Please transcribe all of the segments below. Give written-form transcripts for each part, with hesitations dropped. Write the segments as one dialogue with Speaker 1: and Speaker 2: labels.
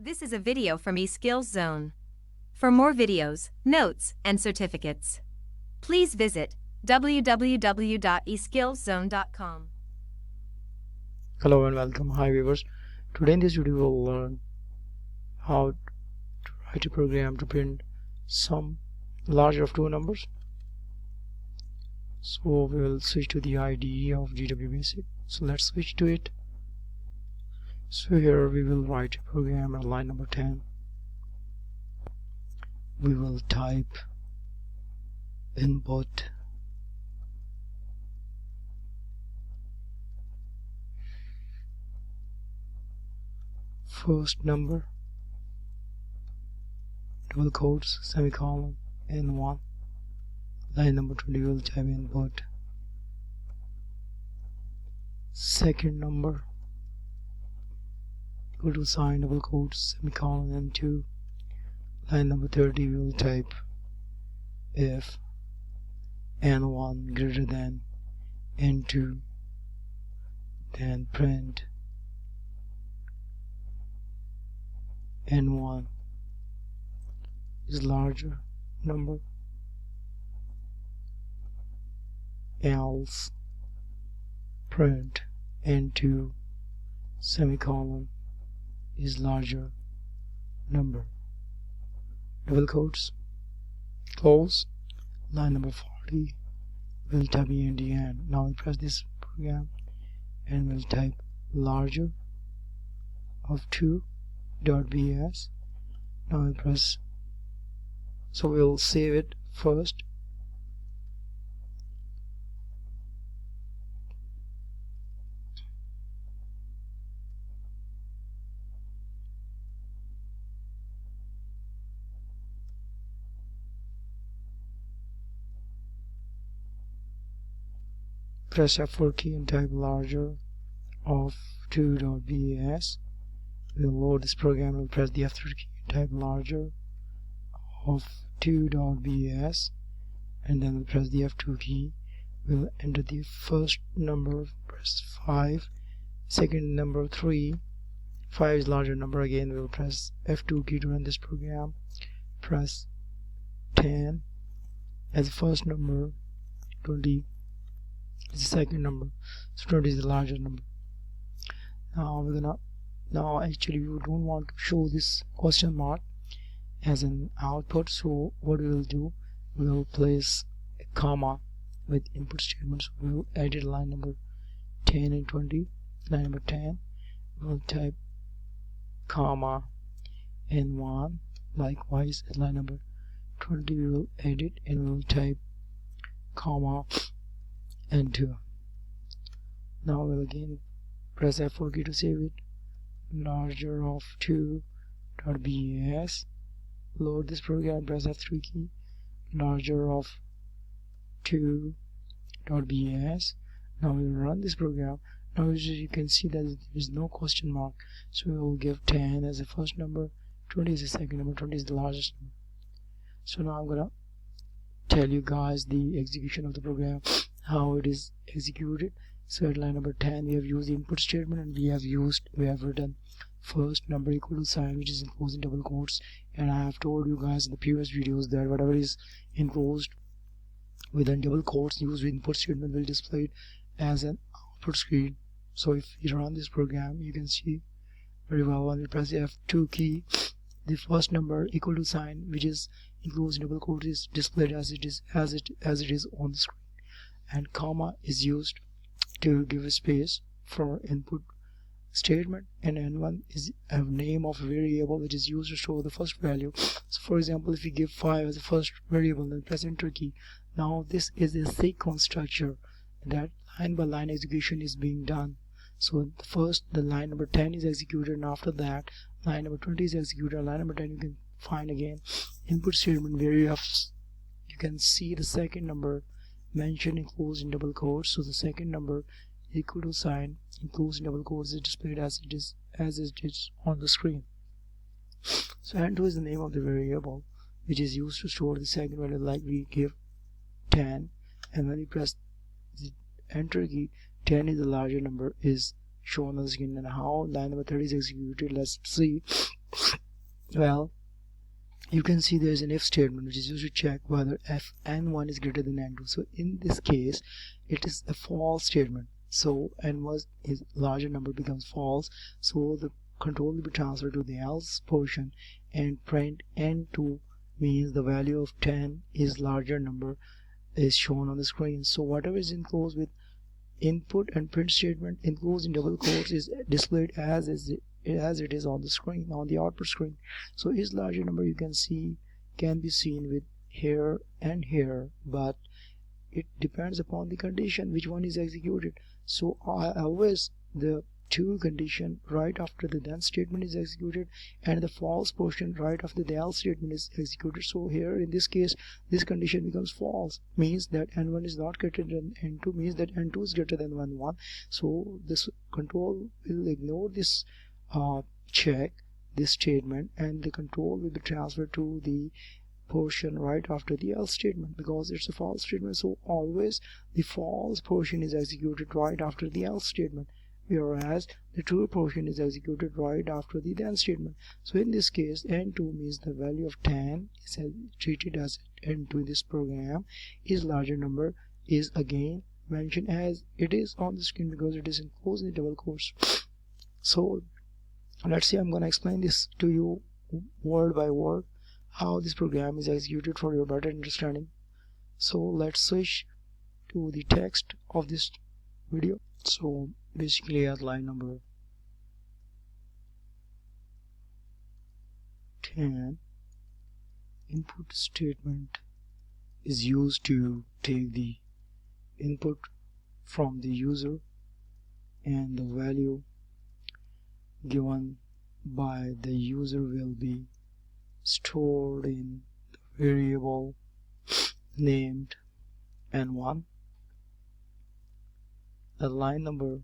Speaker 1: This is a video from eSkills Zone. For more videos, notes, and certificates, please visit www.eskillszone.com.
Speaker 2: Hello and welcome. Hi viewers. Today in this video we'll learn how to write a program to print sum larger of two numbers. So we will switch to the IDE of GW Basic. So let's switch to it. So here we will write a program at line number 10. We will type input first number, double quotes, semicolon, N1. Line number 20 we will type input second number, equal to sign, double quotes, semicolon, N2. Line number 30 we will type if N1 greater than N2, then print N1 is larger number, else print N2 semicolon is larger number, double quotes, close. Line number 40 we'll type ENDN. Now we'll press this program and we'll type larger of 2.bs. Now we'll press, so we'll save it first. Press F4 key and type larger of 2.bs. We'll load this program. We'll press the F3 key and type larger of 2.bs, and then we'll press the F2 key. We'll enter the first number, press 5, second number 3, 5 is larger number. Again we'll press F2 key to run this program. Press 10 as the first number, 20 is the second number, so 20 is the larger number. Now actually we don't want to show this question mark as an output, so what we will do, we will place a comma with input statements. We will edit line number 10 and 20. Line number 10 we will type comma N1. Likewise at line number 20 we will edit and we will type comma N2. Now we'll again press F4 key to save it. Larger of 2.bs. Load this program, press F3 key. Larger of 2.bs. Now we'll run this program. Now as you can see that there is no question mark, so we will give 10 as the first number, 20 is the second number, 20 is the largest number. So now I'm gonna tell you guys the execution of the program, how it is executed. So at line number 10 we have used the input statement and we have written first number equal to sign, which is enclosed in double quotes, and I have told you guys in the previous videos that whatever is enclosed within double quotes used with input statement will display it as an output screen. So if you run this program you can see very well when we press the F2 key, the first number equal to sign, which is enclosed in double quotes, is displayed as it is on the screen, and comma is used to give a space for input statement, and N1 is a name of a variable which is used to show the first value. So for example, if we give 5 as the first variable, then press enter key. Now this is a sequence structure that line by line execution is being done. So first the line number 10 is executed, and after that line number 20 is executed. And line number 10 you can find again input statement where you can see the second number mentioned enclosed in double quotes. So the second number equal to sign enclosed in double quotes is displayed as it is on the screen. So N2 is the name of the variable which is used to store the second value, like we give 10, and when we press the enter key, 10 is the larger number is shown on the screen. And how line number 30 is executed, let's see. Well, you can see there is an if statement which is used to check whether f n1 is greater than n2. So in this case it is a false statement, so n1 is larger number becomes false, so the control will be transferred to the else portion and print n2 means the value of 10 is larger number is shown on the screen. So whatever is enclosed with input and print statement enclosed in double quotes is displayed as it is on the screen, on the output screen. So is larger number you can see can be seen with here and here, but it depends upon the condition which one is executed. So always the true condition right after the then statement is executed and the false portion right after the else statement is executed. So here in this case this condition becomes false, means that n1 is not greater than n2, means that n2 is greater than n1. So this control will ignore this check, this statement, and the control will be transferred to the portion right after the else statement because it's a false statement. So always the false portion is executed right after the else statement, whereas the true portion is executed right after the then statement. So in this case n2 means the value of 10 is treated as n2 in this program is larger number is again mentioned as it is on the screen because it is enclosed in the double quotes. So let's see, I'm going to explain this to you word by word how this program is executed for your better understanding. So let's switch to the text of this video. So basically at line number 10, input statement is used to take the input from the user and the value given by the user will be stored in the variable named n1. At line number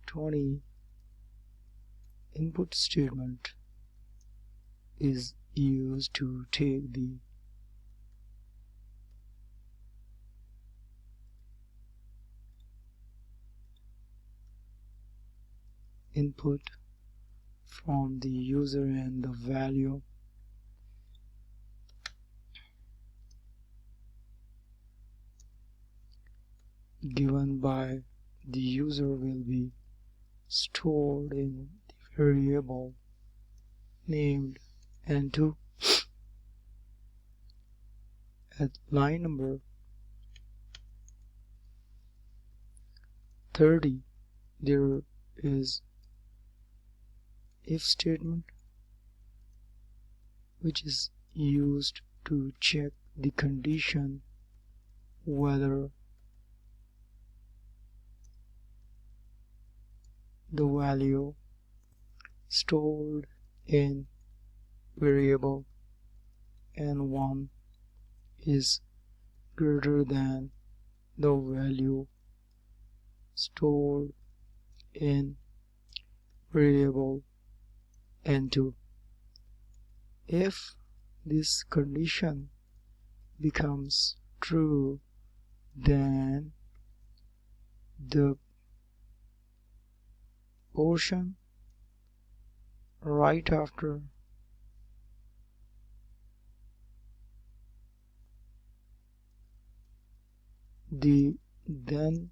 Speaker 2: 20, input statement is used to take the input from the user and the value given by the user will be stored in the variable named n2. At line number 30, there is if statement which is used to check the condition whether the value stored in variable n1 is greater than the value stored in variable n2. If this condition becomes true, then the portion right after the then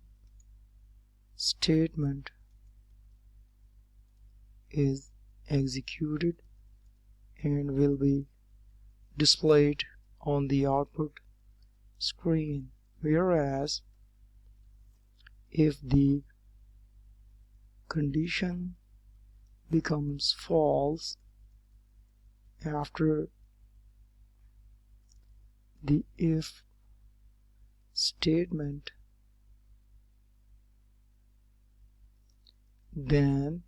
Speaker 2: statement is executed and will be displayed on the output screen, whereas if the condition becomes false after the if statement, then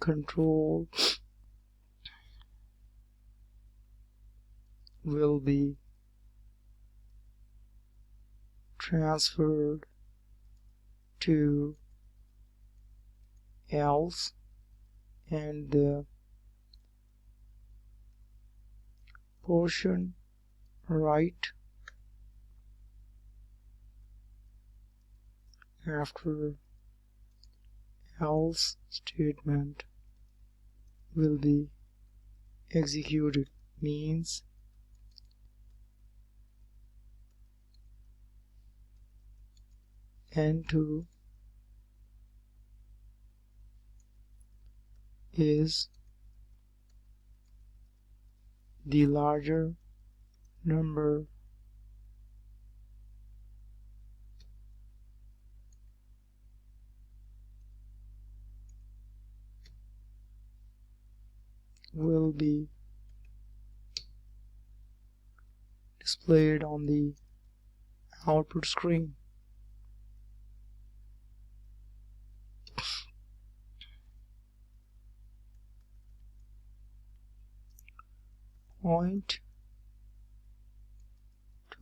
Speaker 2: control will be transferred to else and the portion right after else statement will be executed. Means n2 is the larger number will be displayed on the output screen. Point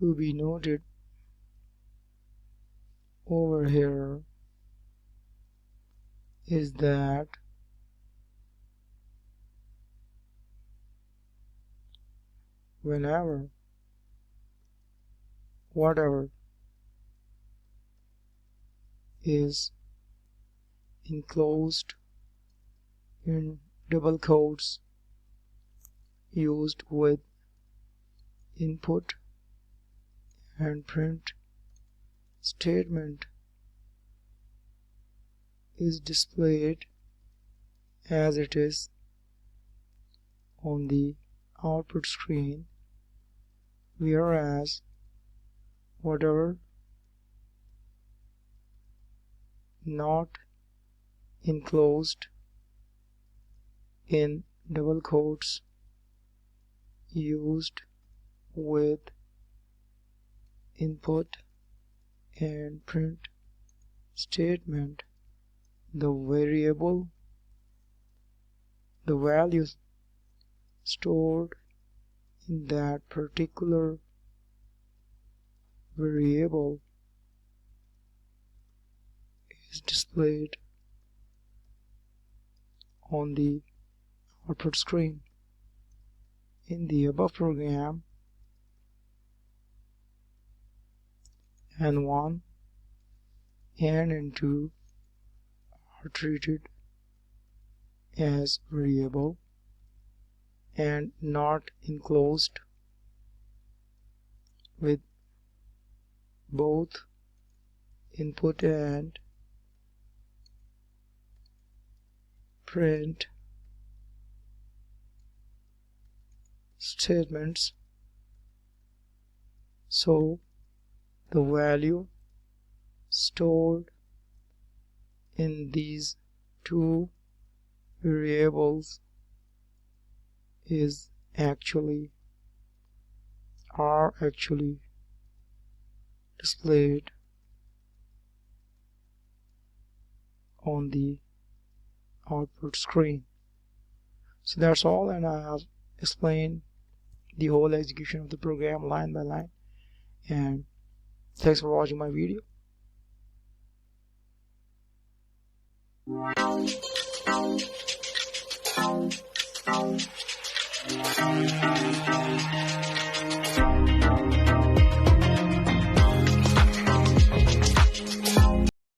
Speaker 2: to be noted over here is that whenever whatever is enclosed in double quotes used with input and print statement is displayed as it is on the output screen, whereas whatever not enclosed in double quotes used with input and print statement, the values stored in that particular variable is displayed on the output screen. In the above program, N1 and N2 are treated as variable and not enclosed with both input and print statements. So the value stored in these two variables are actually displayed on the output screen. So that's all, and I have explained the whole execution of the program line by line, and thanks for watching my video.